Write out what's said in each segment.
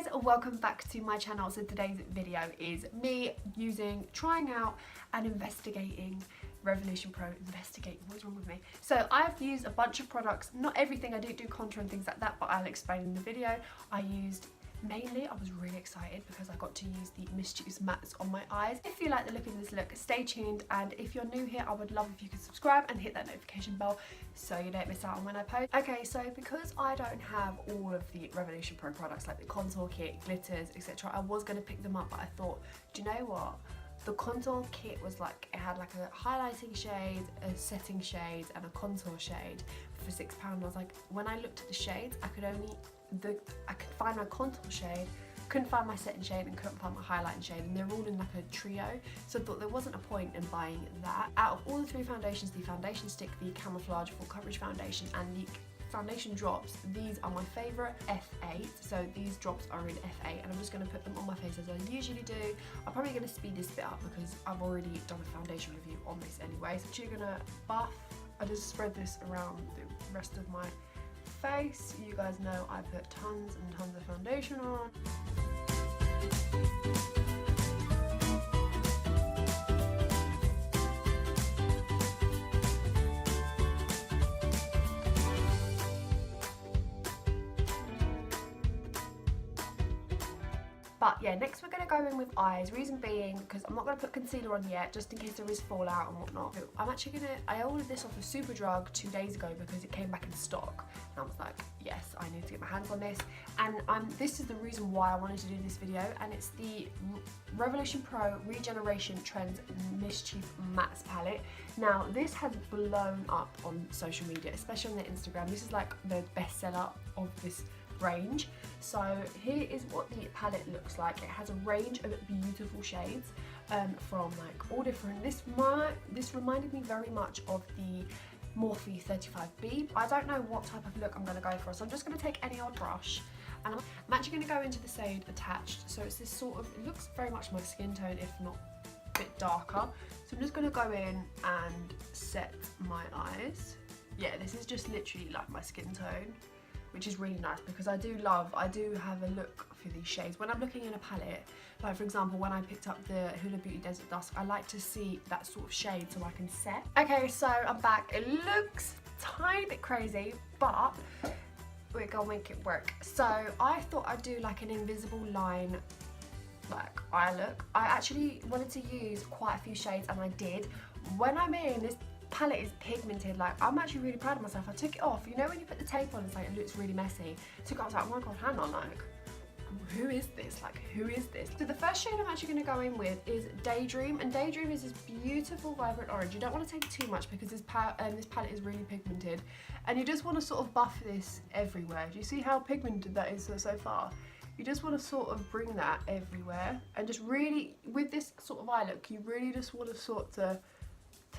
guys, welcome back to my channel. So today's video is me trying out and investigating Revolution Pro. What's wrong with me? So I've used a bunch of products, not everything, I do contour and things like that, but I'll explain in the video. I was really excited because I got to use the Mischievous Mattes on my eyes. If you like the look of this look, stay tuned, and if you're new here, I would love if you could subscribe and hit that notification bell so you don't miss out on when I post. Okay, so because I don't have all of the Revolution Pro products like the contour kit, glitters, etc., I was going to pick them up, but I thought, do you know what? The contour kit was like, it had like a highlighting shade, a setting shade and a contour shade for £6. I was like, when I looked at the shades, I could find my contour shade, couldn't find my setting shade and couldn't find my highlighting shade, and they're all in like a trio, so I thought there wasn't a point in buying that. Out of all the three foundations, the foundation stick, the camouflage full coverage foundation and the foundation drops, these are my favourite, F8, so these drops are in F8, and I'm just going to put them on my face as I usually do. I'm probably going to speed this bit up because I've already done a foundation review on this anyway. So you're going to buff, I just spread this around the rest of my face. You guys know I put tons and tons of foundation on. But yeah, next we're going to go in with eyes. Reason being, because I'm not going to put concealer on yet, just in case there is fallout and whatnot. I'm actually going to, I ordered this off of Superdrug 2 days ago because it came back in stock. And I was like, yes, I need to get my hands on this. And this is the reason why I wanted to do this video. And it's the Revolution Pro Regeneration Trends Mischievous Mattes palette. Now, this has blown up on social media, especially on their Instagram. This is like the bestseller of this range. So here is what the palette looks like. It has a range of beautiful shades from like all different. This reminded me very much of the Morphe 35B. I don't know what type of look I'm going to go for, so I'm just going to take any old brush, and I'm actually going to go into the shade Attached. So it's this sort of, it looks very much my skin tone, if not a bit darker. So I'm just going to go in and set my eyes. Yeah, this is just literally like my skin tone, which is really nice because I do have a look for these shades. When I'm looking in a palette, like for example when I picked up the Huda Beauty Desert Dusk, I like to see that sort of shade so I can set. Okay, so I'm back. It looks a tiny bit crazy, but we're gonna make it work. So I thought I'd do like an invisible line like eye look. I actually wanted to use quite a few shades, and I did. When I'm in this palette is pigmented, like I'm actually really proud of myself. I took it off, you know when you put the tape on, it's like it looks really messy. So I was like, oh my god, Hannah, like who is this? Like who is this? So the first shade I'm actually going to go in with is Daydream, and Daydream is this beautiful vibrant orange. You don't want to take too much because this palette is really pigmented, and you just want to sort of buff this everywhere. Do you see how pigmented that is so far? You just want to sort of bring that everywhere, and just really, with this sort of eye look, you really just want to sort of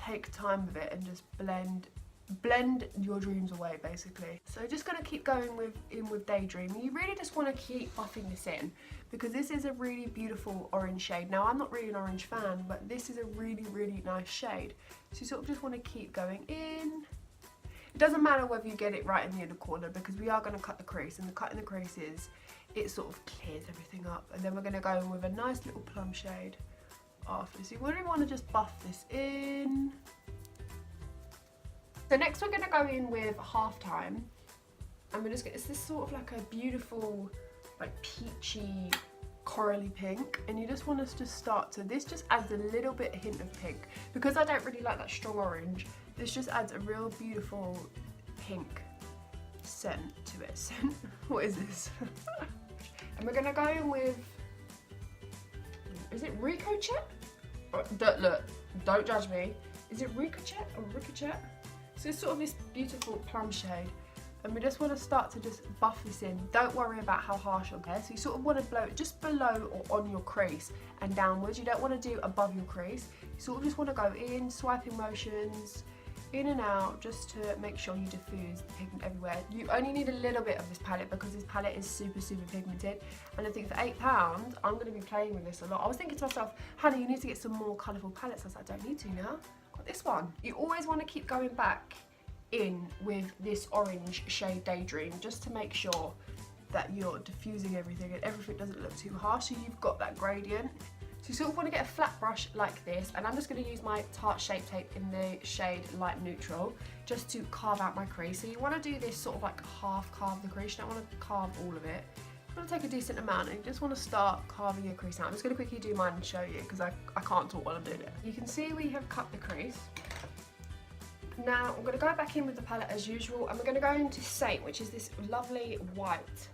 take time with it and just blend your dreams away basically. So just gonna keep going in with Daydream. You really just want to keep buffing this in because this is a really beautiful orange shade. Now I'm not really an orange fan, but this is a really nice shade. So you sort of just want to keep going in. It doesn't matter whether you get it right in the inner corner because we are going to cut the crease, and the cutting the creases, it sort of clears everything up. And then we're going to go in with a nice little plum shade after. So you really want to just buff this in. So next we're going to go in with Halftime, and we're just it's this sort of like a beautiful like peachy corally pink, and you just want us to start to, this just adds a little bit hint of pink because I don't really like that strong orange. This just adds a real beautiful pink scent to it. Scent? What is this? And we're going to go in with, is it Ricochet? Look, don't judge me. Is it Ricochet or Ricochet? So it's sort of this beautiful plum shade, and we just want to start to just buff this in. Don't worry about how harsh you'll get. So you sort of want to blow it just below or on your crease and downwards. You don't want to do above your crease. You sort of just want to go in, swiping motions, in and out, just to make sure you diffuse the pigment everywhere. You only need a little bit of this palette because this palette is super pigmented, and I think for £8 I'm going to be playing with this a lot. I was thinking to myself, Hannah, you need to get some more colourful palettes. I was like, I don't need to now, I've got this one. You always want to keep going back in with this orange shade Daydream just to make sure that you're diffusing everything and everything doesn't look too harsh, so you've got that gradient. So you sort of want to get a flat brush like this, and I'm just going to use my Tarte Shape Tape in the shade Light Neutral just to carve out my crease. So you want to do this sort of like half carve the crease, you don't want to carve all of it. You want to take a decent amount and you just want to start carving your crease out. I'm just going to quickly do mine and show you because I can't talk while I'm doing it. You can see we have cut the crease. Now I'm going to go back in with the palette as usual, and we're going to go into Saint, which is this lovely white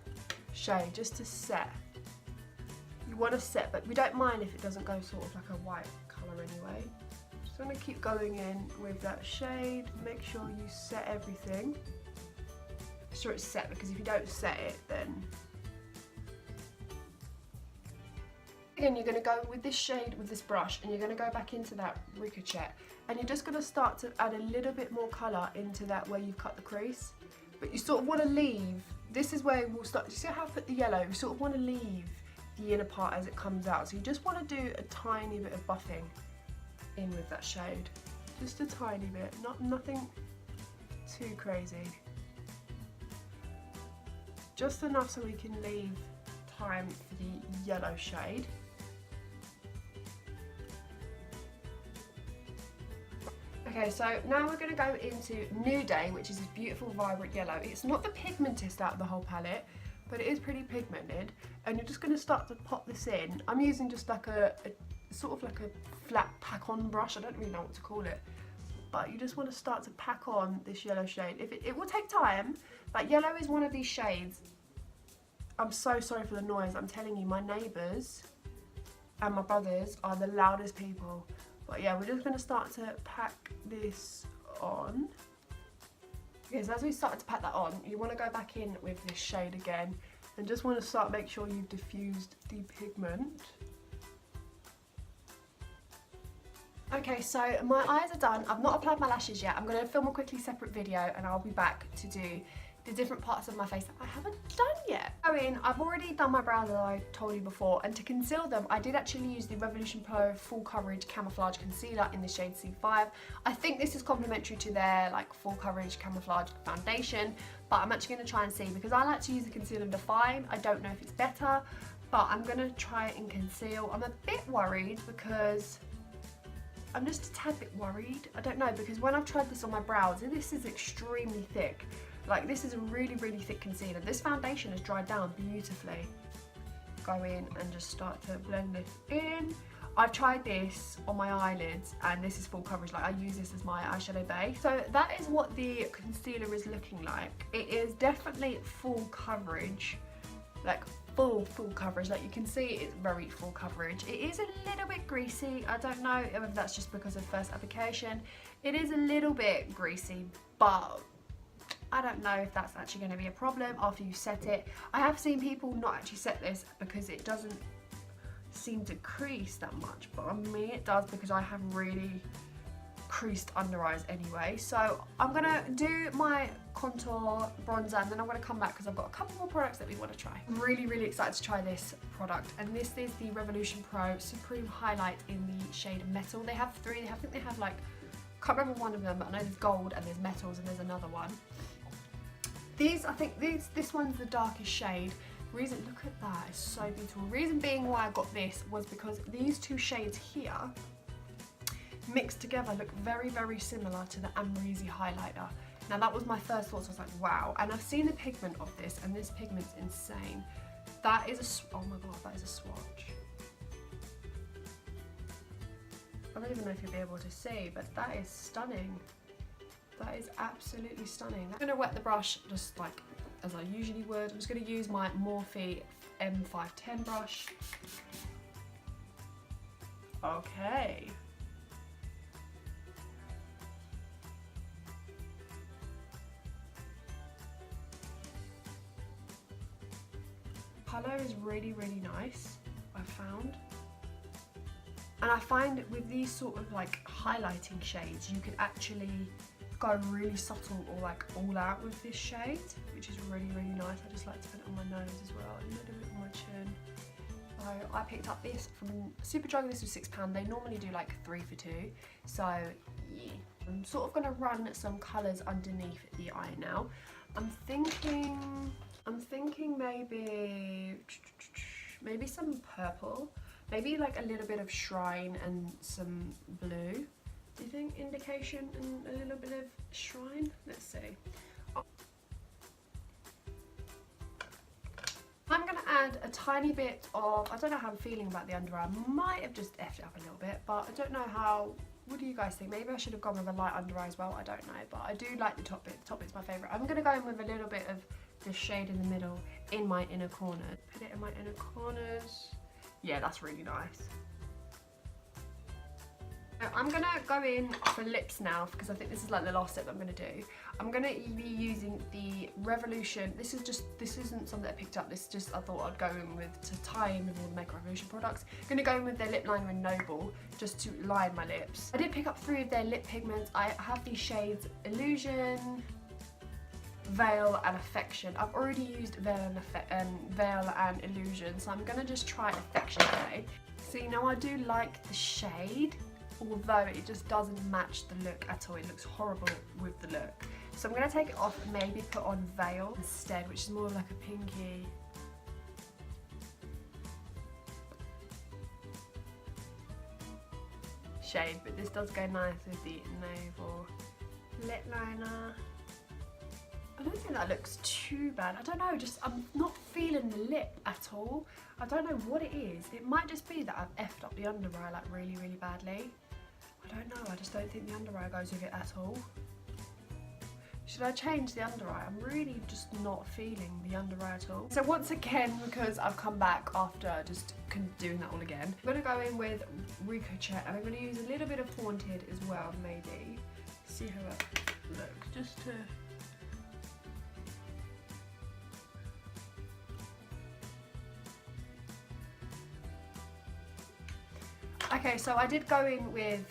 shade, just to set. You want to set, but we don't mind if it doesn't go sort of like a white colour anyway. Just want to keep going in with that shade, make sure you set everything. Make sure it's set, because if you don't set it, then... Again, you're going to go with this shade with this brush, and you're going to go back into that Ricochet, and you're just going to start to add a little bit more colour into that where you've cut the crease. But you sort of want to leave, this is where we'll start, you see how I put the yellow? You sort of want to leave the inner part as it comes out. So you just want to do a tiny bit of buffing in with that shade. Just a tiny bit, nothing too crazy. Just enough so we can leave time for the yellow shade. Okay, so now we're going to go into New Day, which is this beautiful vibrant yellow. It's not the pigmentest out of the whole palette, but it is pretty pigmented, and you're just going to start to pop this in. I'm using just like a sort of like a flat pack-on brush, I don't really know what to call it, but you just want to start to pack on this yellow shade. It will take time, but yellow is one of these shades. I'm so sorry for the noise, I'm telling you, my neighbours and my brothers are the loudest people. But yeah, we're just going to start to pack this on. Okay, so as we start to pack that on, you want to go back in with this shade again, and just want to start make sure you've diffused the pigment. Okay, so my eyes are done. I've not applied my lashes yet. I'm going to film a quickly separate video, and I'll be back to do the different parts of my face that I haven't done yet. I've already done my brows, as I told you before, and to conceal them I did actually use the Revolution Pro Full Coverage Camouflage Concealer in the shade C5. I think this is complementary to their like full coverage camouflage foundation, but I'm actually going to try and see, because I like to use the concealer and define. I don't know if it's better, but I'm going to try it and conceal. I'm a bit worried because I'm just a tad bit worried. I don't know, because when I've tried this on my brows, this is extremely thick. Like, this is a really, really thick concealer. This foundation has dried down beautifully. Go in and just start to blend this in. I've tried this on my eyelids, and this is full coverage. Like, I use this as my eyeshadow base. So that is what the concealer is looking like. It is definitely full coverage, like full coverage. Like, you can see it's very full coverage. It is a little bit greasy. I don't know if that's just because of first application. It is a little bit greasy, but I don't know if that's actually going to be a problem after you set it. I have seen people not actually set this because it doesn't seem to crease that much, but on me it does, because I have really creased under eyes anyway. So I'm going to do my contour bronzer, and then I'm going to come back because I've got a couple more products that we want to try. I'm really, really excited to try this product, and this is the Revolution Pro Supreme Highlight in the shade Metal. They have three. I think they have like, can't remember one of them, but I know there's gold and there's metals and there's another one. These, I think this one's the darkest shade. Reason, look at that, it's so beautiful. Reason being why I got this was because these two shades here mixed together look very, very similar to the Amrezy highlighter. Now that was my first thoughts. I was like, wow. And I've seen the pigment of this, and this pigment's insane. That is a, oh my god, that is a swatch. I don't even know if you'll be able to see, but that is stunning. That is absolutely stunning. I'm going to wet the brush just like as I usually would. I'm just going to use my Morphe M510 brush. Okay. Colour is really, really nice, I've found. And I find with these sort of like highlighting shades, you can actually go really subtle or like all out with this shade, which is really, really nice. I just like to put it on my nose as well, a little bit on my chin. So I picked up this from Superdrug. This was £6. They normally do like 3 for 2. So yeah, I'm sort of going to run some colours underneath the eye now. I'm thinking I'm thinking maybe some purple, maybe like a little bit of Shrine and some blue. Do you think Indication and a little bit of Shrine? Let's see. I'm going to add a tiny bit of, I don't know how I'm feeling about the under eye. I might have just effed it up a little bit, but I don't know how, what do you guys think? Maybe I should have gone with a light under eye as well, I don't know, but I do like the top bit. The top bit's my favourite. I'm going to go in with a little bit of the shade in the middle in my inner corner. Put it in my inner corners. Yeah, that's really nice. I'm going to go in for lips now because I think this is like the last step I'm going to do. I'm going to be using the Revolution. This isn't something that I picked up. This is just I thought I'd go in with to tie in with all the Makeup Revolution products. I'm going to go in with their lip liner in Noble just to line my lips. I did pick up 3 of their lip pigments. I have these shades Illusion, Veil and Affection. I've already used Veil and Illusion, so I'm going to just try Affection today. See, now I do like the shade, although it just doesn't match the look at all. It looks horrible with the look. So I'm going to take it off and maybe put on Veil instead, which is more like a pinky. Shade, but this does go nice with the Navel lip liner. I don't think that looks too bad. I don't know, just I'm not feeling the lip at all. I don't know what it is. It might just be that I've effed up the under eye like really, really badly. I don't know, I just don't think the under eye goes with it at all. Should I change the under eye? I'm really just not feeling the under eye at all. So once again, because I've come back after just doing that all again, I'm going to go in with Ricochet and I'm going to use a little bit of Haunted as well, maybe. See how it looks, just to... Okay, so I did go in with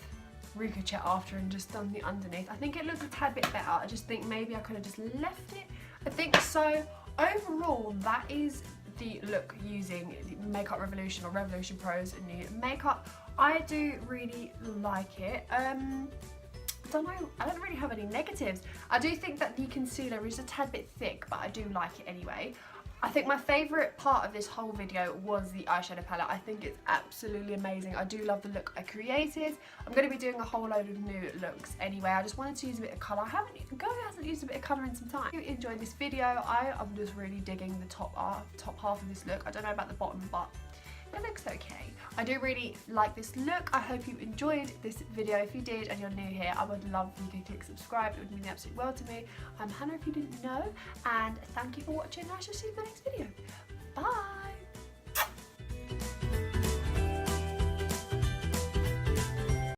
Ricochet after and just done the underneath. I think it looks a tad bit better. I just think maybe I could have just left it. I think so. Overall, that is the look using the Makeup Revolution or Revolution Pro's new makeup. I do really like it. I don't know, I don't really have any negatives. I do think that the concealer is a tad bit thick, but I do like it anyway. I think my favourite part of this whole video was the eyeshadow palette. I think it's absolutely amazing. I do love the look I created. I'm going to be doing a whole load of new looks anyway. I just wanted to use a bit of colour. Girl hasn't used a bit of colour in some time. If you enjoyed this video, I'm just really digging the top half of this look. I don't know about the bottom, but it looks okay. I do really like this look. I hope you enjoyed this video. If you did and you're new here, I would love if you could click subscribe. It would mean the absolute world to me. I'm Hannah if you didn't know, and thank you for watching. I shall see you in the next video. Bye!